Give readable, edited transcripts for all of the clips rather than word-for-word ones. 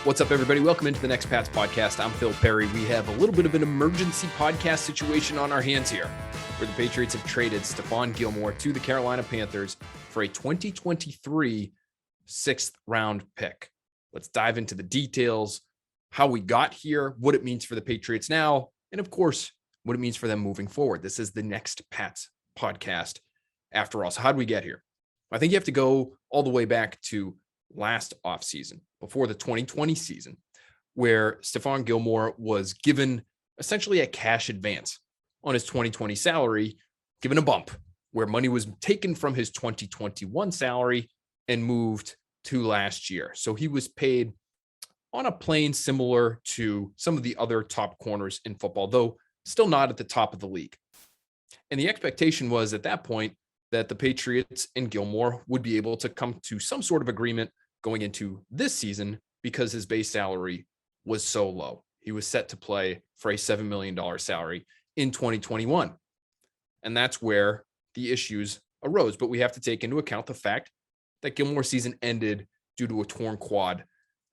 What's up, everybody? Welcome into the Next Pats podcast. I'm Phil Perry. We have a little bit of an emergency podcast situation on our hands here, where the Patriots have traded Stephon Gilmore to the Carolina Panthers for a 2023 sixth round pick. Let's dive into the details, how we got here, what it means for the Patriots now, and of course, what it means for them moving forward. This is the Next Pats podcast after all. So how did we get here? I think you have to go all the way back to last offseason, before the 2020 season, where Stephon Gilmore was given essentially a cash advance on his 2020 salary, given a bump where money was taken from his 2021 salary and moved to last year. So he was paid on a plane similar to some of the other top corners in football, though still not at the top of the league. And the expectation was at that point that the Patriots and Gilmore would be able to come to some sort of agreement going into this season because his base salary was so low. He was set to play for a $7 million salary in 2021. And that's where the issues arose. But we have to take into account the fact that Gilmore's season ended due to a torn quad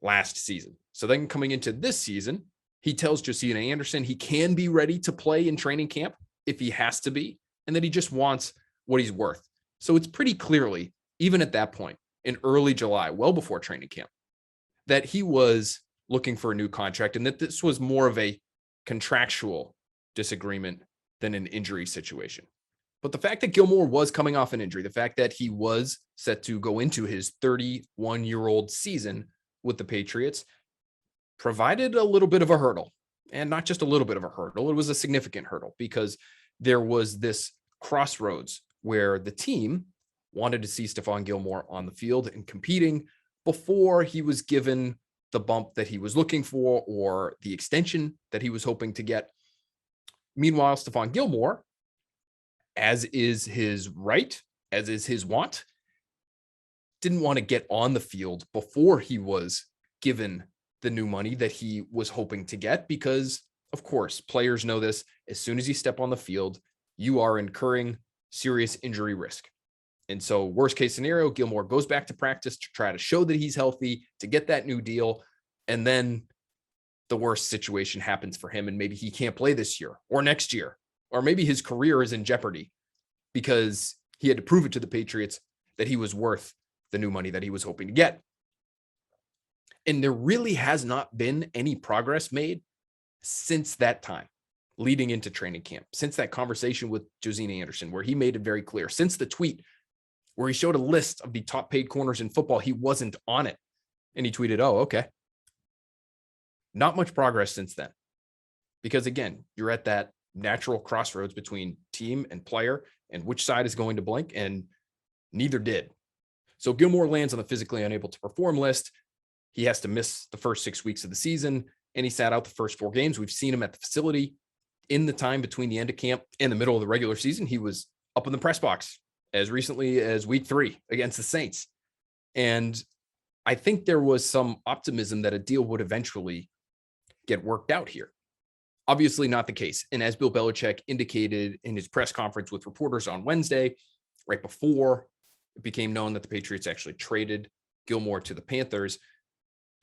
last season. So then coming into this season, he tells Josina Anderson he can be ready to play in training camp if he has to be, and that he just wants what he's worth. So it's pretty clearly, even at that point, in early July, well before training camp, that he was looking for a new contract and that this was more of a contractual disagreement than an injury situation. But the fact that Gilmore was coming off an injury, the fact that he was set to go into his 31-year-old season with the Patriots provided a little bit of a hurdle. And not just a little bit of a hurdle, it was a significant hurdle because there was this crossroads where the team wanted to see Stephon Gilmore on the field and competing before he was given the bump that he was looking for or the extension that he was hoping to get. Meanwhile, Stephon Gilmore, as is his right, as is his want, didn't want to get on the field before he was given the new money that he was hoping to get because, of course, players know this. As soon as you step on the field, you are incurring serious injury risk. And so worst case scenario, Gilmore goes back to practice to try to show that he's healthy, to get that new deal. And then the worst situation happens for him. And maybe he can't play this year or next year, or maybe his career is in jeopardy because he had to prove it to the Patriots that he was worth the new money that he was hoping to get. And there really has not been any progress made since that time, leading into training camp, since that conversation with Josina Anderson, where he made it very clear, since the tweet where he showed a list of the top paid corners in football, he wasn't on it. And he tweeted, oh, okay. Not much progress since then. Because again, you're at that natural crossroads between team and player and which side is going to blink, and neither did. So Gilmore lands on the physically unable to perform list. He has to miss the first 6 weeks of the season, and he sat out the first 4 games. We've seen him at the facility in the time between the end of camp and the middle of the regular season. He was up in the press box as recently as week 3 against the Saints. And I think there was some optimism that a deal would eventually get worked out here. Obviously not the case. And as Bill Belichick indicated in his press conference with reporters on Wednesday, right before it became known that the Patriots actually traded Gilmore to the Panthers,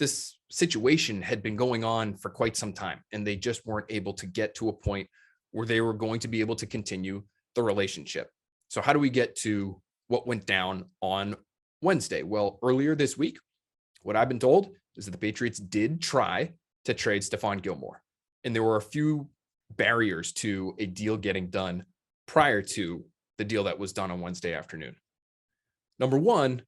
this situation had been going on for quite some time, and they just weren't able to get to a point where they were going to be able to continue the relationship. So how do we get to what went down on Wednesday? Well, earlier this week, what I've been told is that the Patriots did try to trade Stephon Gilmore, and there were a few barriers to a deal getting done prior to the deal that was done on Wednesday afternoon. Number one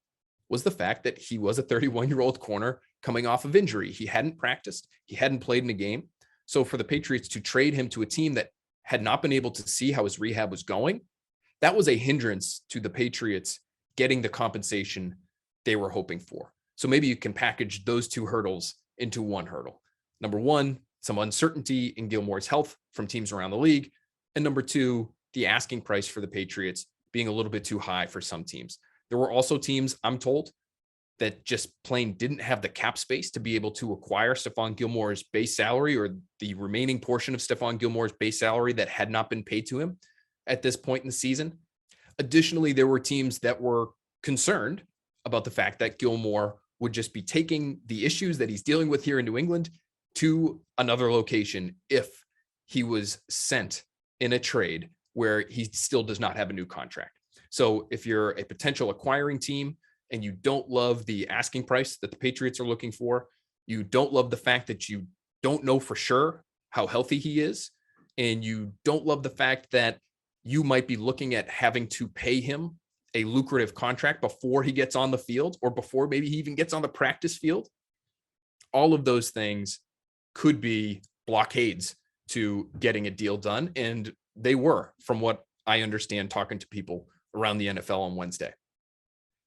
was the fact that he was a 31-year-old corner coming off of injury. He hadn't practiced. He hadn't played in a game. So for the Patriots to trade him to a team that had not been able to see how his rehab was going, that was a hindrance to the Patriots getting the compensation they were hoping for. So maybe you can package those 2 hurdles into one hurdle. Number one, some uncertainty in Gilmore's health from teams around the league. And number 2, the asking price for the Patriots being a little bit too high for some teams. There were also teams, I'm told, that just plain didn't have the cap space to be able to acquire Stephon Gilmore's base salary or the remaining portion of Stephon Gilmore's base salary that had not been paid to him at this point in the season. Additionally, there were teams that were concerned about the fact that Gilmore would just be taking the issues that he's dealing with here in New England to another location if he was sent in a trade where he still does not have a new contract. So if you're a potential acquiring team and you don't love the asking price that the Patriots are looking for, you don't love the fact that you don't know for sure how healthy he is, and you don't love the fact that you might be looking at having to pay him a lucrative contract before he gets on the field or before maybe he even gets on the practice field, all of those things could be blockades to getting a deal done. And they were, from what I understand, talking to people around the NFL on Wednesday.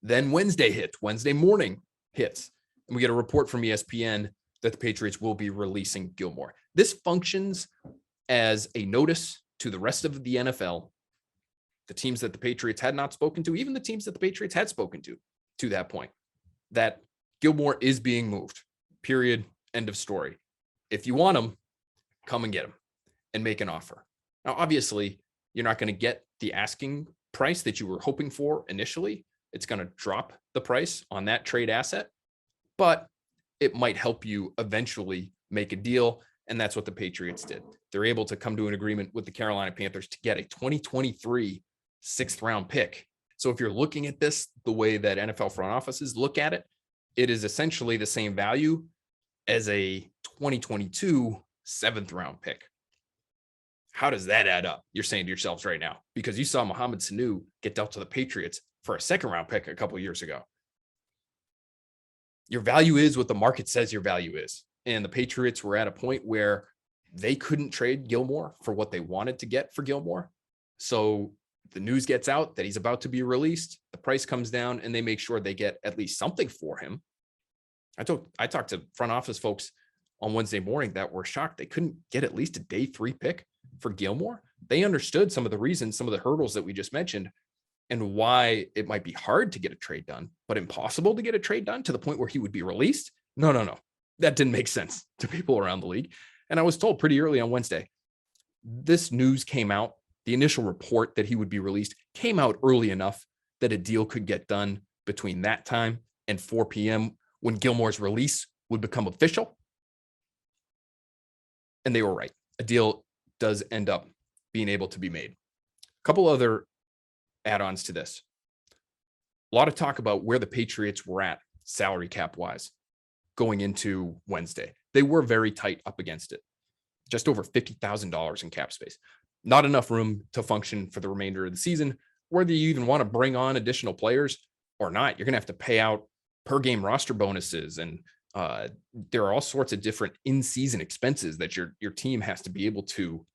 Then Wednesday morning hits, and we get a report from ESPN that the Patriots will be releasing Gilmore. This functions as a notice to the rest of the NFL, the teams that the Patriots had not spoken to, even the teams that the Patriots had spoken to that point, that Gilmore is being moved. Period. End of story. If you want him, come and get him and make an offer. Now, obviously, you're not going to get the asking price that you were hoping for initially. It's going to drop the price on that trade asset, but it might help you eventually make a deal. And that's what the Patriots did. They're able to come to an agreement with the Carolina Panthers to get a 2023 sixth round pick. So if you're looking at this the way that NFL front offices look at it, it is essentially the same value as a 2022 seventh round pick. How does that add up? You're saying to yourselves right now, because you saw Mohamed Sanu get dealt to the Patriots for a second round pick a couple of years ago. Your value is what the market says your value is. And the Patriots were at a point where they couldn't trade Gilmore for what they wanted to get for Gilmore. So the news gets out that he's about to be released. The price comes down and they make sure they get at least something for him. I talked to front office folks on Wednesday morning that were shocked they couldn't get at least a day 3 pick for Gilmore. They understood some of the reasons, some of the hurdles that we just mentioned, and why it might be hard to get a trade done, but impossible to get a trade done to the point where he would be released. No. That didn't make sense to people around the league. And I was told pretty early on Wednesday, this news came out. The initial report that he would be released came out early enough that a deal could get done between that time and 4 p.m. when Gilmore's release would become official. And they were right. A deal does end up being able to be made. A couple other add-ons to this. A lot of talk about where the Patriots were at salary cap wise going into Wednesday. They were very tight up against it. Just over $50,000 in cap space. Not enough room to function for the remainder of the season, whether you even want to bring on additional players or not. You're going to have to pay out per game roster bonuses, and there are all sorts of different in-season expenses that your team has to be able to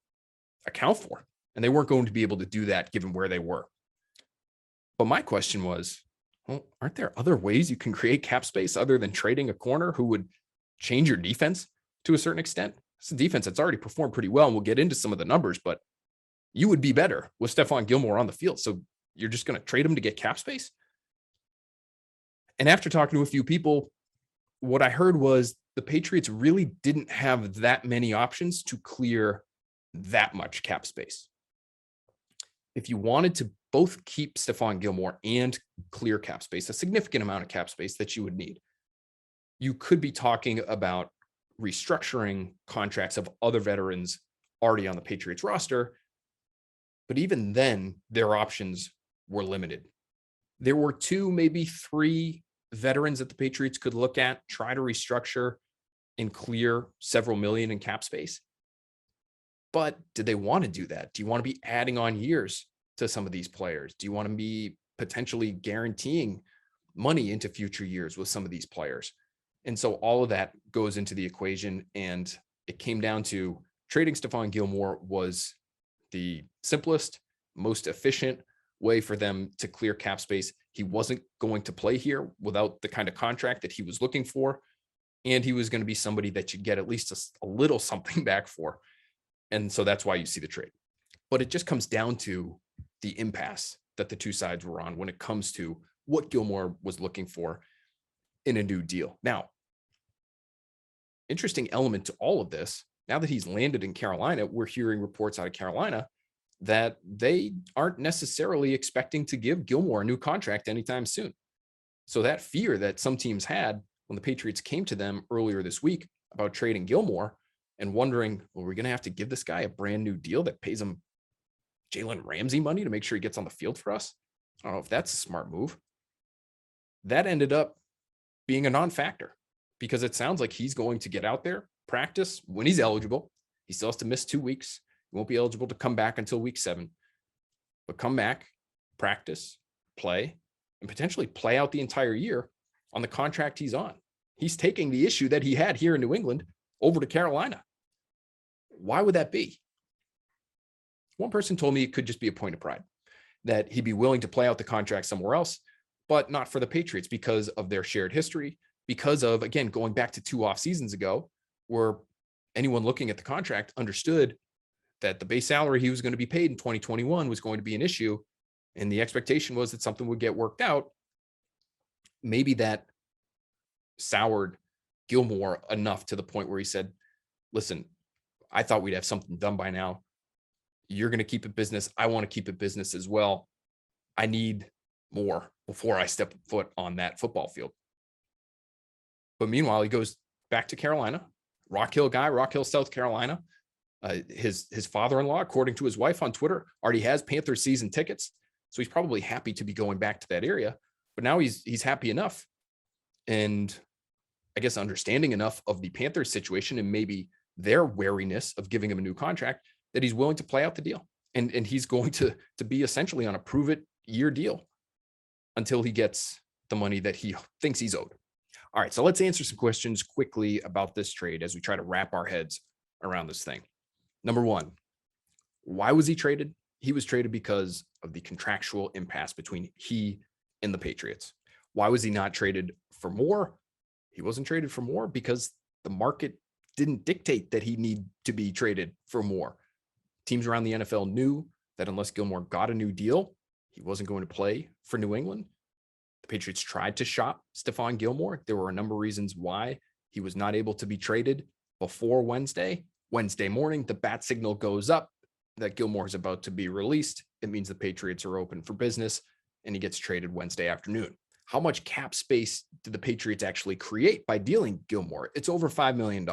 account for. And they weren't going to be able to do that given where they were. But my question was, well, aren't there other ways you can create cap space other than trading a corner who would change your defense to a certain extent? It's a defense that's already performed pretty well, and we'll get into some of the numbers, but you would be better with Stephon Gilmore on the field. So you're just going to trade him to get cap space? And after talking to a few people, what I heard was the Patriots really didn't have that many options to clear that much cap space. If you wanted to both keep Stephon Gilmore and clear cap space, a significant amount of cap space that you would need, you could be talking about restructuring contracts of other veterans already on the Patriots roster. But even then, their options were limited. There were 2, maybe 3 veterans that the Patriots could look at, try to restructure and clear several million in cap space. But did they want to do that? Do you want to be adding on years to some of these players? Do you want to be potentially guaranteeing money into future years with some of these players? And so all of that goes into the equation, and it came down to trading Stephon Gilmore was the simplest, most efficient way for them to clear cap space. He wasn't going to play here without the kind of contract that he was looking for, and he was going to be somebody that you get at least a little something back for. And so that's why you see the trade. But it just comes down to the impasse that the two sides were on when it comes to what Gilmore was looking for in a new deal. Now, interesting element to all of this, now that he's landed in Carolina, we're hearing reports out of Carolina that they aren't necessarily expecting to give Gilmore a new contract anytime soon. So that fear that some teams had when the Patriots came to them earlier this week about trading Gilmore and wondering, well, we're going to have to give this guy a brand new deal that pays him Jalen Ramsey money to make sure he gets on the field for us. I don't know if that's a smart move. That ended up being a non-factor because it sounds like he's going to get out there, practice when he's eligible. He still has to miss 2 weeks. He won't be eligible to come back until week 7, but come back, practice, play, and potentially play out the entire year on the contract he's on. He's taking the issue that he had here in New England over to Carolina. Why would that be? One person told me it could just be a point of pride, that he'd be willing to play out the contract somewhere else, but not for the Patriots because of their shared history, because of, again, going back to 2 off seasons ago, where anyone looking at the contract understood that the base salary he was going to be paid in 2021 was going to be an issue. And the expectation was that something would get worked out. Maybe that soured Gilmore enough to the point where he said, listen, I thought we'd have something done by now. You're going to keep it business. I want to keep it business as well. I need more before I step foot on that football field. But meanwhile, he goes back to Carolina, Rock Hill guy, Rock Hill, South Carolina. His father-in-law, according to his wife on Twitter, already has Panthers season tickets. So he's probably happy to be going back to that area. But now he's happy enough and I guess understanding enough of the Panthers situation and maybe their wariness of giving him a new contract that he's willing to play out the deal. And he's going to be essentially on a prove it year deal until he gets the money that he thinks he's owed. All right, so let's answer some questions quickly about this trade as we try to wrap our heads around this thing. Number one, why was he traded? He was traded because of the contractual impasse between he and the Patriots. Why was he not traded for more? He wasn't traded for more because the market didn't dictate that he need to be traded for more. Teams around the NFL knew that unless Gilmore got a new deal, he wasn't going to play for New England. The Patriots tried to shop Stephon Gilmore. There were a number of reasons why he was not able to be traded before Wednesday. Wednesday morning, the bat signal goes up that Gilmore is about to be released. It means the Patriots are open for business, and he gets traded Wednesday afternoon. How much cap space did the Patriots actually create by dealing Gilmore? It's over $5 million.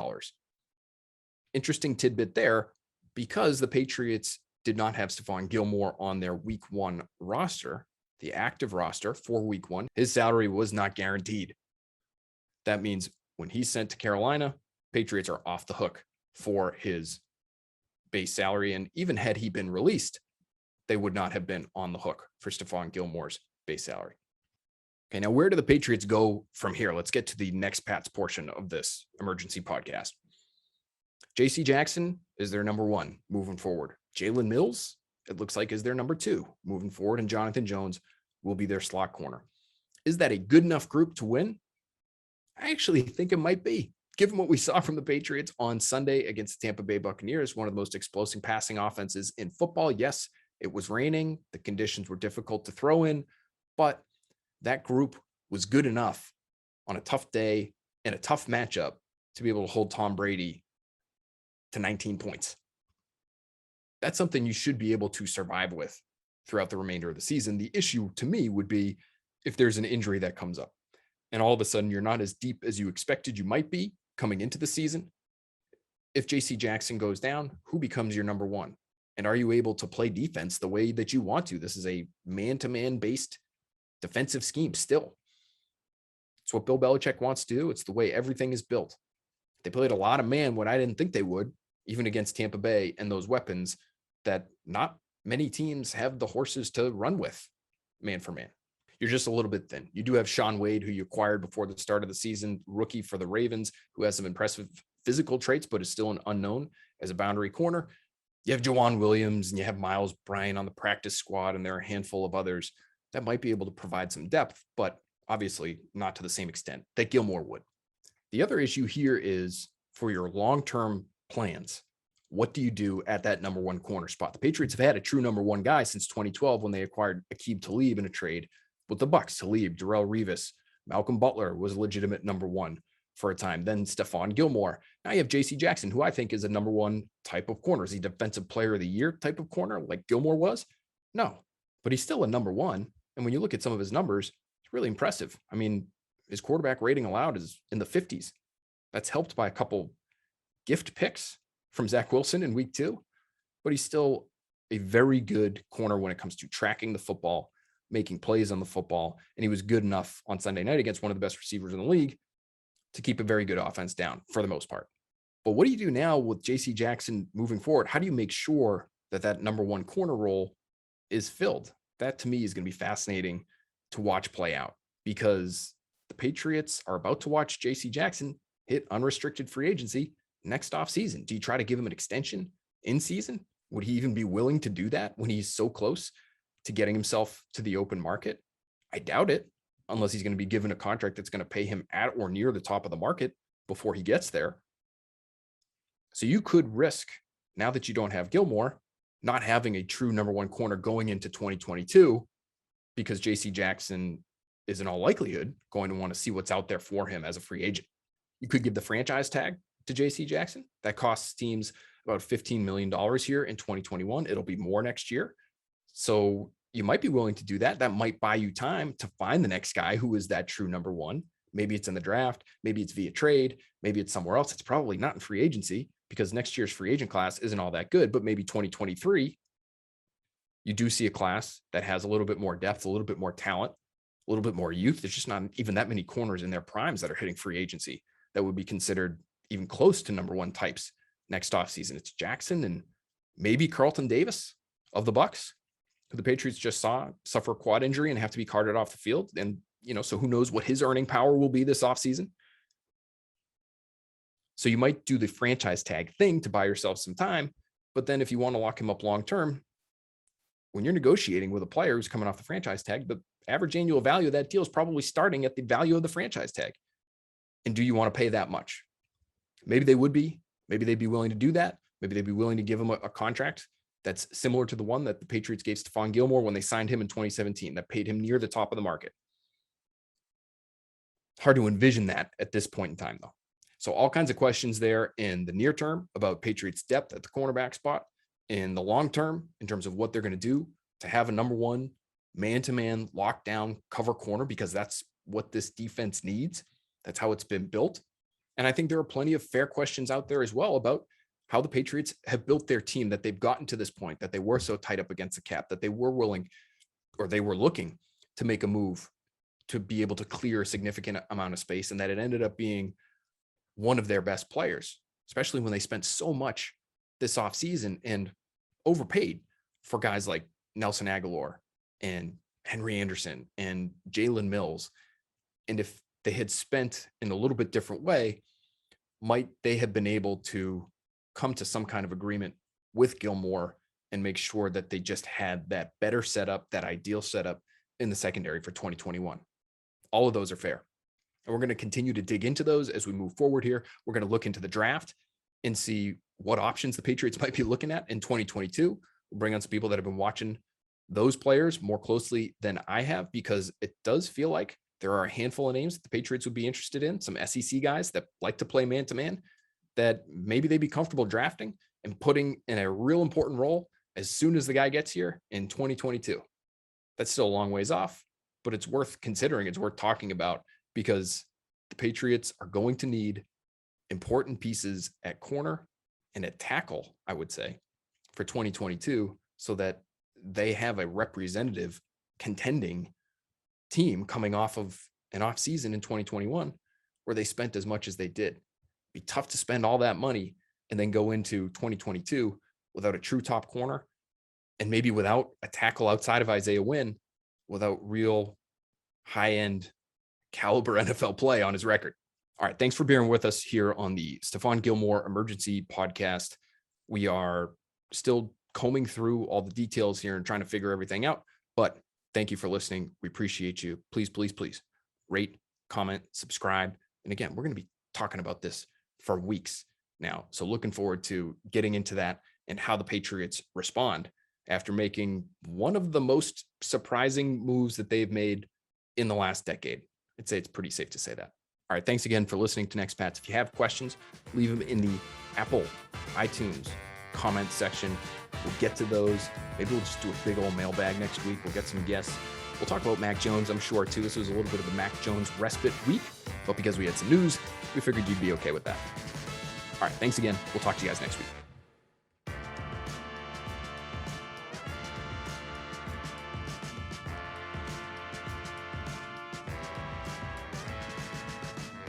Interesting tidbit there, because the Patriots did not have Stephon Gilmore on their week 1 roster, the active roster for week 1, his salary was not guaranteed. That means when he's sent to Carolina, Patriots are off the hook for his base salary. And even had he been released, they would not have been on the hook for Stephon Gilmore's base salary. Okay, now where do the Patriots go from here? Let's get to the next Pats portion of this emergency podcast. J.C. Jackson is their number 1 moving forward. Jalen Mills, it looks like, is their number 2 moving forward, and Jonathan Jones will be their slot corner. Is that a good enough group to win? I actually think it might be. Given what we saw from the Patriots on Sunday against the Tampa Bay Buccaneers, one of the most explosive passing offenses in football. Yes, it was raining. The conditions were difficult to throw in, but that group was good enough on a tough day and a tough matchup to be able to hold Tom Brady to 19 points. That's something you should be able to survive with throughout the remainder of the season. The issue to me would be if there's an injury that comes up and all of a sudden you're not as deep as you expected you might be coming into the season. If J.C. Jackson goes down, who becomes your number 1? And are you able to play defense the way that you want to? This is a man-to-man based defensive scheme still. It's what Bill Belichick wants to do. It's the way everything is built. They played a lot of man when I didn't think they would, even against Tampa Bay and those weapons that not many teams have the horses to run with man for man. You're just a little bit thin. You do have Sean Wade, who you acquired before the start of the season, rookie for the Ravens, who has some impressive physical traits, but is still an unknown as a boundary corner. You have Jawan Williams and you have Miles Bryant on the practice squad, and there are a handful of others that might be able to provide some depth, but obviously not to the same extent that Gilmore would. The other issue here is for your long-term plans. What do you do at that number 1 corner spot? The Patriots have had a true number 1 guy since 2012 when they acquired Aqib Talib in a trade with the Bucs. Talib, Darrelle Revis, Malcolm Butler was a legitimate number 1 for a time. Then Stephon Gilmore. Now you have J.C. Jackson, who I think is a number 1 type of corner. Is he defensive player of the year type of corner like Gilmore was? No, but he's still a number 1. And when you look at some of his numbers, it's really impressive. I mean, his quarterback rating allowed is in the 50s. That's helped by a couple gift picks from Zach Wilson in week 2, but he's still a very good corner when it comes to tracking the football, making plays on the football. And he was good enough on Sunday night against one of the best receivers in the league to keep a very good offense down for the most part. But what do you do now with JC Jackson moving forward? How do you make sure that that number one corner role is filled? That to me is going to be fascinating to watch play out, because the Patriots are about to watch JC Jackson hit unrestricted free agency next offseason. Do you try to give him an extension in season? Would he even be willing to do that when he's so close to getting himself to the open market? I doubt it, unless he's going to be given a contract that's going to pay him at or near the top of the market before he gets there. So you could risk, now that you don't have Gilmore, not having a true number one corner going into 2022, because JC Jackson is in all likelihood going to want to see what's out there for him as a free agent. You could give the franchise tag to JC Jackson. That costs teams about $15 million here in 2021. It'll be more next year. So you might be willing to do that. That might buy you time to find the next guy who is that true number one. Maybe it's in the draft. Maybe it's via trade. Maybe it's somewhere else. It's probably not in free agency, because next year's free agent class isn't all that good. But maybe 2023, you do see a class that has a little bit more depth, a little bit more talent, a little bit more youth. There's just not even that many corners in their primes that are hitting free agency that would be considered even close to number one types next offseason. It's Jackson and maybe Carlton Davis of the Bucks, who the Patriots just saw suffer a quad injury and have to be carted off the field. And, so who knows what his earning power will be this offseason. So you might do the franchise tag thing to buy yourself some time. But then if you want to lock him up long-term, when you're negotiating with a player who's coming off the franchise tag, the average annual value of that deal is probably starting at the value of the franchise tag. And do you want to pay that much? Maybe they would be. Maybe they'd be willing to do that. Maybe they'd be willing to give him a contract that's similar to the one that the Patriots gave Stephon Gilmore when they signed him in 2017, that paid him near the top of the market. Hard to envision that at this point in time, though. So all kinds of questions there in the near term about Patriots' depth at the cornerback spot. In the long term, in terms of what they're going to do to have a number one man-to-man lockdown cover corner, because that's what this defense needs. That's how it's been built. And I think there are plenty of fair questions out there as well about how the Patriots have built their team, that they've gotten to this point, that they were so tight up against the cap, that they were willing, or they were looking to make a move to be able to clear a significant amount of space, and that it ended up being one of their best players, especially when they spent so much this offseason and overpaid for guys like Nelson Aguilar and Henry Anderson and Jalen Mills. And if they had spent in a little bit different way, might they have been able to come to some kind of agreement with Gilmore and make sure that they just had that better setup, that ideal setup in the secondary for 2021? All of those are fair. And we're going to continue to dig into those as we move forward here. We're going to look into the draft and see what options the Patriots might be looking at in 2022. We'll bring on some people that have been watching those players more closely than I have, because it does feel like there are a handful of names that the Patriots would be interested in, some SEC guys that like to play man-to-man, that maybe they'd be comfortable drafting and putting in a real important role as soon as the guy gets here in 2022. That's still a long ways off, but it's worth considering. It's worth talking about, because the Patriots are going to need important pieces at corner and at tackle, I would say, for 2022, so that they have a representative contending team coming off of an offseason in 2021 where they spent as much as they did. It'd be tough to spend all that money and then go into 2022 without a true top corner, and maybe without a tackle outside of Isaiah Wynn, without real high-end caliber NFL play on his record. All right, thanks for bearing with us here on the Stephon Gilmore Emergency Podcast. We are still combing through all the details here and trying to figure everything out, but thank you for listening. We appreciate you. Please, please, please rate, comment, subscribe. And again, we're going to be talking about this for weeks now. So looking forward to getting into that and how the Patriots respond after making one of the most surprising moves that they've made in the last decade. I'd say it's pretty safe to say that. All right, thanks again for listening to Next Pats. If you have questions, leave them in the Apple, iTunes comment section. We'll get to those. Maybe we'll just do a big old mailbag next week. We'll get some guests. We'll talk about Mac Jones, I'm sure, too. This was a little bit of a Mac Jones respite week, but because we had some news, we figured you'd be okay with that. All right, thanks again. We'll talk to you guys next week.